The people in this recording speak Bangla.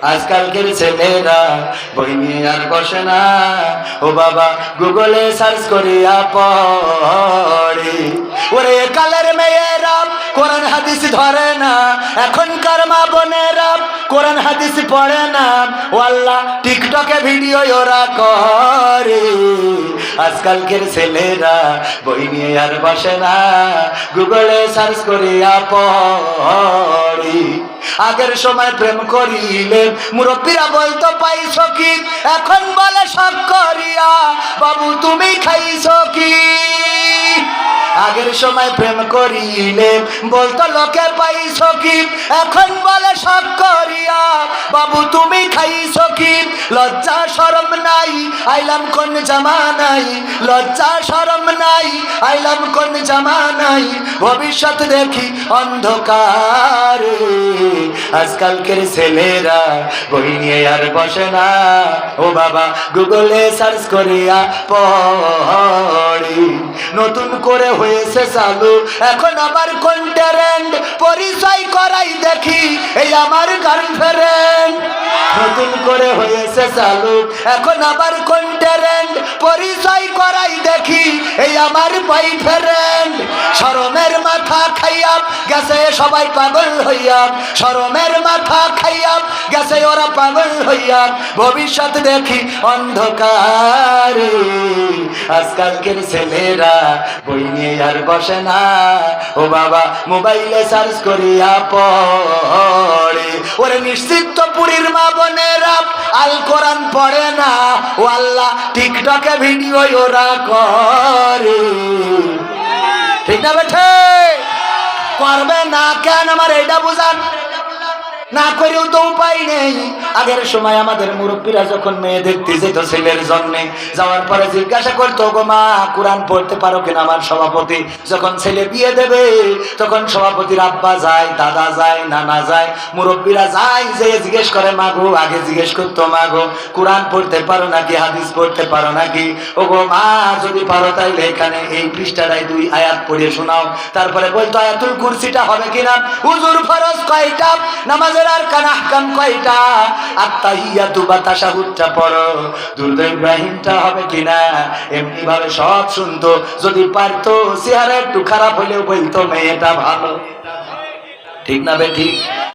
আজকালকের ছেলেরা বই নিয়ে আর বসে না, ও বাবা গুগলে সার্চ করিয়া পড়ে। ওরে কালের মেয়েরা কোরআন হাদিস ধরে না, এখনকার মা বোনেরা কোরআন হাদিস পড়ে না, ও আল্লাহ টিকটকে ভিডিও ওরা করে। আজকালকের ছেলেরা বই নিয়ে আর বসে না, গুগলে সার্চ করিয়া পড়ে। আগের সময় প্রেম করিলে মুরব্বীরা বলতো পাইছো কি, এখন বলে সব করিয়া বাবু তুমি খাইছো কি। আগের সময় প্রেম করিলে বলতো লোকে পাইছো কি, এখন বলে সব করিয়া বাবু তুমি খাইছো কি। লজ্জা শরম নাই আইলাম কোন জামানাই, লজ্জা শরম নাই আইলাম কোন জামানাই, ভবিষ্যৎ দেখি অন্ধকারে। আজকালকের ছেলেরা বই নিয়ে আর বসে না, ও বাবা গুগলে সার্চ করিয়া পড়ে। নতুন করে হয়েছে চালু এখন আবার কোন ট্রেন্ড, পরিচয় করাই দেখি এই আমার গার্লফ্রেন্ড। নতুন করে হয়েছে চালু এখন আবার কোন ট্রেন্ড, পরিচয় করাই দেখি এই আমার বয়ফ্রেন্ড। শরমের মাথা খাইয়া গেছে সবাই পাগল হইয়া, শরমের মাথা খাইয়া গেছে ওরা পাগল হইয়া, ভবিষ্যৎ দেখি অন্ধকারে। আজকালকের ছেলেরা বই নিয়ে আর বসে না, ও বাবা মোবাইলে সার্চ করিয়া পড়ে। ওরে নিশ্চিত পুরীর মা বোনেরা আল কোরআন পড়ে না, ও আল্লাহ টিকটকে ভিডিও ওরা করে। ঠিক না বেঠে? করবে না কেন আমার এটা বুঝান না করেও তো উপায় নেই। আগের সময় আমাদের মুরব্বীরা যখন মেয়ে দেখতে যেত ছেলের জন্যে, যাওয়ার পরে জিজ্ঞাসা করতো গো মা কোরআন পড়তে পারো কিনা আমার সভাপতি। যখন ছেলে বিয়ে দেবে তখন সভাপতির আব্বা যায়, দাদা যায়, নানা যায়, মুরব্বীরা যায়, যে জিজ্ঞেস করে মা গো, আগে জিজ্ঞেস করতো মা গো কোরআন পড়তে পারো নাকি, হাদিস পড়তে পারো নাকি। ও গো মা যদি পারো তাইলে এখানে এই পৃষ্ঠাটায় 2 আয়াত পড়ে শোনাও। তারপরে বলতো আয়াতুল কুরসিটা হবে কিনা, হুজুর ফরজ কয়টা, নামাজ আর কানাহকাম কয়টা, আত্তাহিয়াতু বা তাশাহুদটা পড়ো, দুরূদ ইব্রাহিমটা হবে কিনা। এমনি ভাবে সব শুনতো। যদি পারতো চেহারা একটু খারাপ হলেও বলতো মেয়েটা ভালো। ঠিক না বেঠিক?